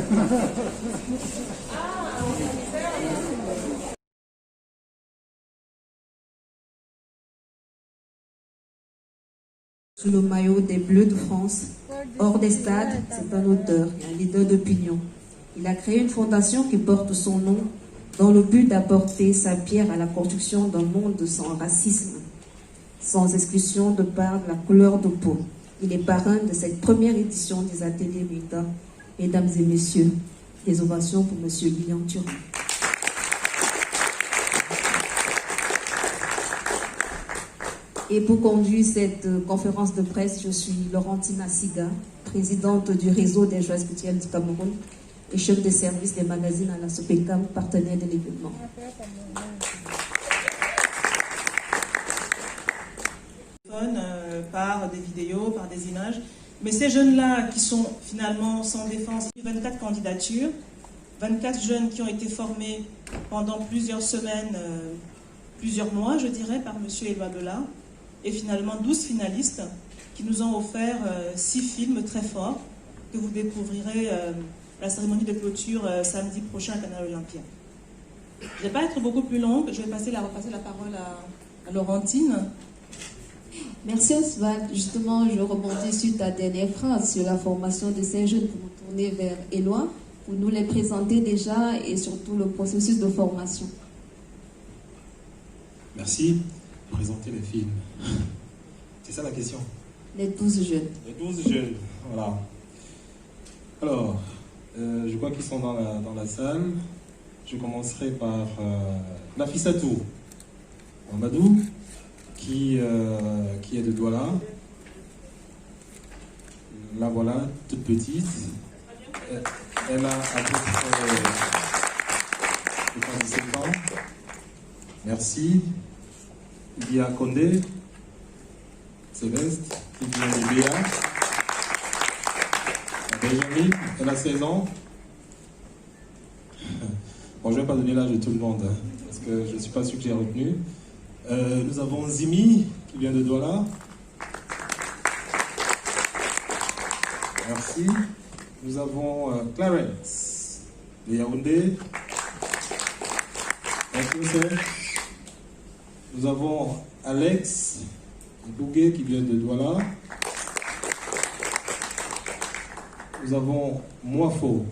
Sous le maillot des Bleus de France, hors des stades, c'est un auteur et un leader d'opinion. Il a créé une fondation qui porte son nom dans le but d'apporter sa pierre à la construction d'un monde sans racisme, sans exclusion de par la couleur de peau. Il est parrain de cette première édition des ateliers Vita. Mesdames et messieurs, des ovations pour M. Guillaume Thuram. Et pour conduire cette conférence de presse, je suis Laurentine Asiga, présidente du réseau des Joies spirituelles du Cameroun et chef de service des magazines à la SOPECAM, partenaire de l'événement. Par des vidéos, par des images. Mais ces jeunes-là qui sont finalement sans défense, 24 candidatures, 24 jeunes qui ont été formés pendant plusieurs semaines, plusieurs mois, je dirais, par M. Éloi Bela, et finalement 12 finalistes qui nous ont offert 6 films très forts que vous découvrirez à la cérémonie de clôture samedi prochain à Canal Olympia. Je ne vais pas être beaucoup plus longue, je vais repasser la parole à Laurentine. Merci Oswald. Justement, je rebondis sur ta dernière phrase sur la formation de ces jeunes pour nous tourner vers Éloi, pour nous les présenter déjà et surtout le processus de formation. Merci. Présenter les films. C'est ça la question. Les 12 jeunes. Les 12 jeunes, voilà. Alors, je crois qu'ils sont dans la salle. Je commencerai par Nafissatou Amadou, qui est de Douala. La voilà, toute petite. Elle a à peu près 17 ans. Merci. Il y a Condé, Céleste, qui vient de Béa. Benjamin, elle a 16 ans. Bon, je ne vais pas donner l'âge de tout le monde, hein, parce que je ne suis pas sûr que j'ai retenu. Nous avons Zimi, qui vient de Douala. Merci. Nous avons Clarence, de Yaoundé. Merci. Nous avons Alex Bouguet, qui vient de Douala. Nous avons Moifo,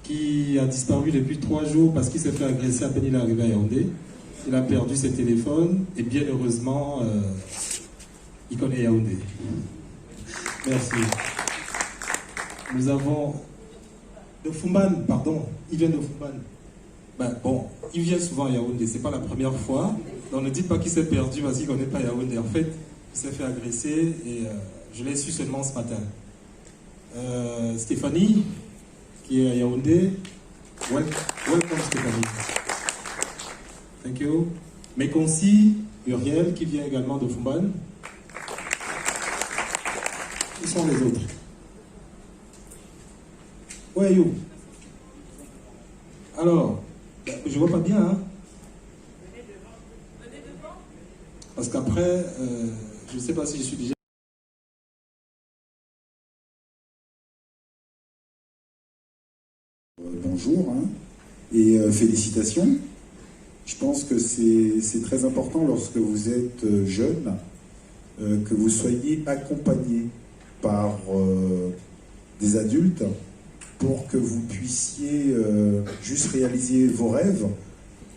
qui a disparu depuis 3 jours parce qu'il s'est fait agresser à peine il est arrivé à Yaoundé. Il a perdu ses téléphones et bien heureusement, il connaît Yaoundé. Merci. Nous avons de Fumban, pardon, il vient de Fumban. Ben, bon, il vient souvent à Yaoundé, c'est pas la première fois. Donc ne dites pas qu'il s'est perdu parce qu'il ne connaît pas Yaoundé. En fait, il s'est fait agresser et je l'ai su seulement ce matin. Stéphanie, qui est à Yaoundé. Welcome Stéphanie. Thank you. Mekonsi, Uriel, qui vient également de Fumban. Qui sont les autres? Where are you? Alors, je vois pas bien, hein? Parce qu'après, je ne sais pas si je suis déjà... Bonjour, hein, et félicitations. Je pense que c'est très important lorsque vous êtes jeune, que vous soyez accompagné par des adultes pour que vous puissiez juste réaliser vos rêves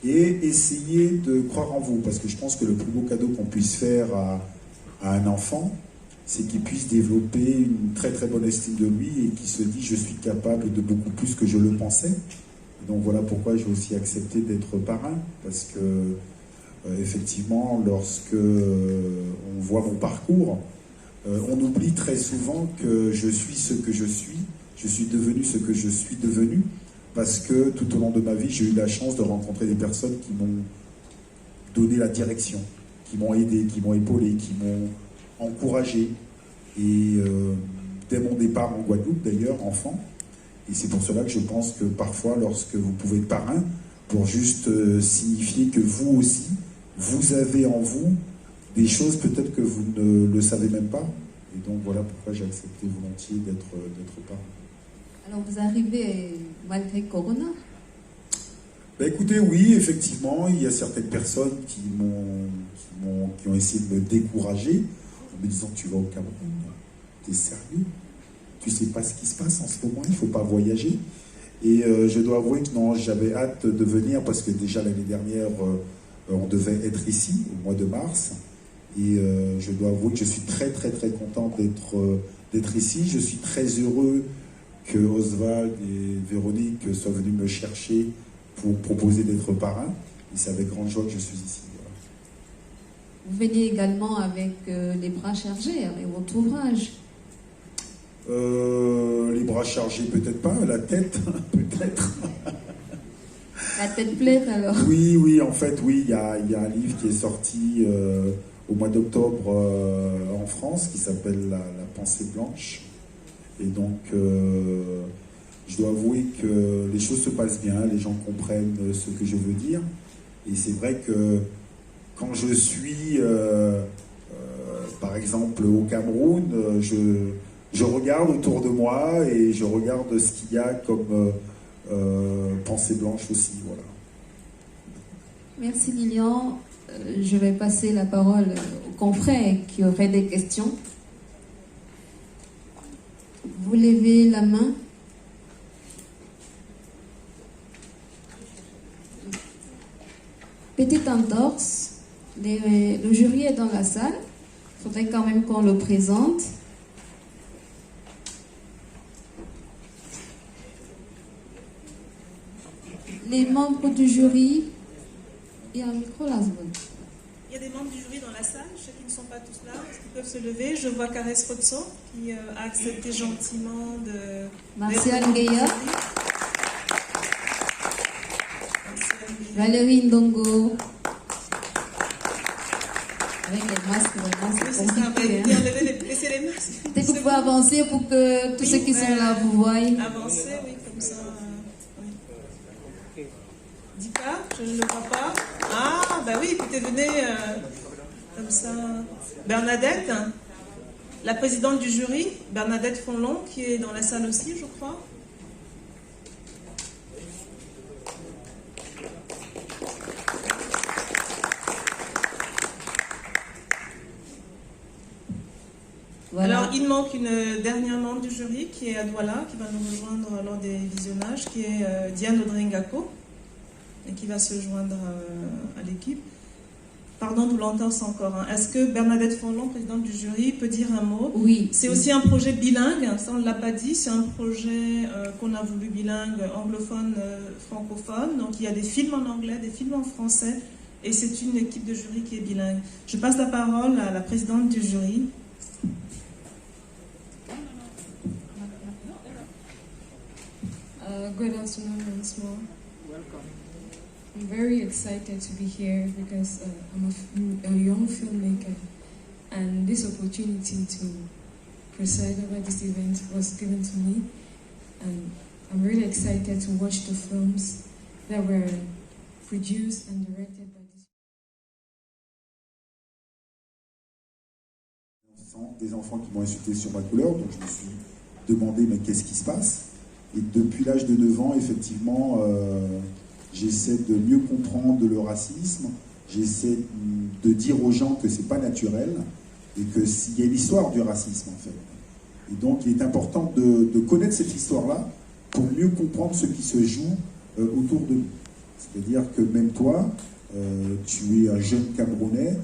et essayer de croire en vous. Parce que je pense que le plus beau cadeau qu'on puisse faire à un enfant, c'est qu'il puisse développer une très très bonne estime de lui et qu'il se dit « je suis capable de beaucoup plus que je le pensais ». Donc voilà pourquoi j'ai aussi accepté d'être parrain, parce que effectivement, lorsque on voit mon parcours, on oublie très souvent que je suis ce que je suis devenu ce que je suis devenu, parce que tout au long de ma vie, j'ai eu la chance de rencontrer des personnes qui m'ont donné la direction, qui m'ont aidé, qui m'ont épaulé, qui m'ont encouragé. Et dès mon départ en Guadeloupe, d'ailleurs, enfant, et c'est pour cela que je pense que parfois, lorsque vous pouvez être parrain, pour juste signifier que vous aussi, vous avez en vous des choses peut-être que vous ne le savez même pas. Et donc voilà pourquoi j'ai accepté volontiers d'être parrain. Alors vous arrivez malgré Corona? Ben écoutez, oui, effectivement, il y a certaines personnes qui ont essayé de me décourager en me disant tu vas au Cameroun, t'es sérieux? Tu sais pas ce qui se passe en ce moment, il faut pas voyager. Et je dois avouer que non, j'avais hâte de venir parce que déjà l'année dernière, on devait être ici au mois de mars. Et je dois avouer que je suis très très très content d'être ici. Je suis très heureux que Oswald et Véronique soient venus me chercher pour proposer d'être parrain. Et c'est avec grande joie que je suis ici. Voilà. Vous venez également avec les bras chargés, avec votre ouvrage. Les bras chargés, peut-être pas. La tête, peut-être. La tête pleine alors? Oui, en fait, oui, il y a un livre qui est sorti au mois d'octobre en France qui s'appelle la pensée blanche. Et donc, je dois avouer que les choses se passent bien, les gens comprennent ce que je veux dire. Et c'est vrai que quand je suis, par exemple, au Cameroun, je regarde autour de moi et je regarde ce qu'il y a comme pensée blanche aussi. Voilà. Merci Lilian. Je vais passer la parole aux confrères qui auraient des questions. Vous levez la main. Petite entorse. Le jury est dans la salle. Il faudrait quand même qu'on le présente. Les membres du jury. Il y a un micro là. Il y a des membres du jury dans la salle, ceux qui ne sont pas tous là, est-ce qu'ils peuvent se lever? Je vois Kares Fotso qui a accepté gentiment de... Martial Ngueya. Valérie Ndongo. Avec les masques, vraiment, c'est compliqué. Laissez les masques. Peut-être que vous pouvez avancer pour que tous ceux qui sont là vous voient. Avancer, oui, comme ça. Oui. Dika, je ne le vois pas. Ah, bah oui, puis t'es venue comme ça. Bernadette, la présidente du jury, Bernadette Fonlon, qui est dans la salle aussi, je crois. Voilà. Alors, il manque une dernière membre du jury qui est à Douala, qui va nous rejoindre lors des visionnages, qui est Diane Audrey-Ngako, et qui va se joindre à l'équipe. Pardon de l'entorse encore. Hein. Est-ce que Bernadette Fonlon, présidente du jury, peut dire un mot? Oui. C'est aussi un projet bilingue, ça on ne l'a pas dit, c'est un projet qu'on a voulu bilingue, anglophone, francophone. Donc il y a des films en anglais, des films en français, et c'est une équipe de jury qui est bilingue. Je passe la parole à la présidente du jury. Good afternoon once more. Welcome. I'm very excited to be here because I'm a young filmmaker, and this opportunity to preside over this event was given to me, and I'm really excited to watch the films that were produced and directed by this. Des enfants qui m'ont insulté sur ma couleur, donc je me suis demandé mais qu'est-ce qui se passe? Et depuis l'âge de 9 ans, effectivement, j'essaie de mieux comprendre le racisme, j'essaie de dire aux gens que c'est pas naturel et que s'il y a une histoire du racisme en fait. Et donc il est important de connaître cette histoire-là pour mieux comprendre ce qui se joue autour de nous. C'est-à-dire que même toi, tu es un jeune Camerounais,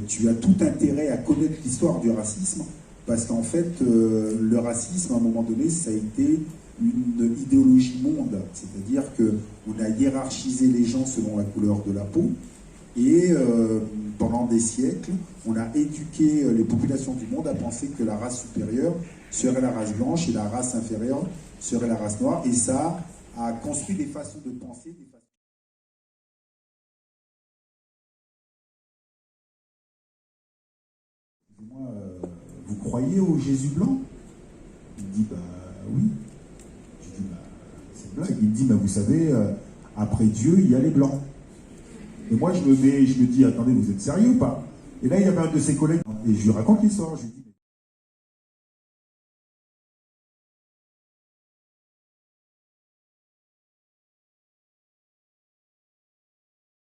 tu as tout intérêt à connaître l'histoire du racisme parce qu'en fait, le racisme, à un moment donné, ça a été une idéologie monde, c'est-à-dire qu'on a hiérarchisé les gens selon la couleur de la peau et pendant des siècles, on a éduqué les populations du monde à penser que la race supérieure serait la race blanche et la race inférieure serait la race noire, et ça a construit des façons de penser, des façons... Moi, vous croyez au Jésus blanc? Il me dit, bah oui. Je dis, bah, c'est une blague. Il me dit, bah, vous savez, après Dieu, il y a les blancs. Et moi, je me dis, attendez, vous êtes sérieux ou pas? Et là, il y avait un de ses collègues, et je lui raconte l'histoire. Je lui dis,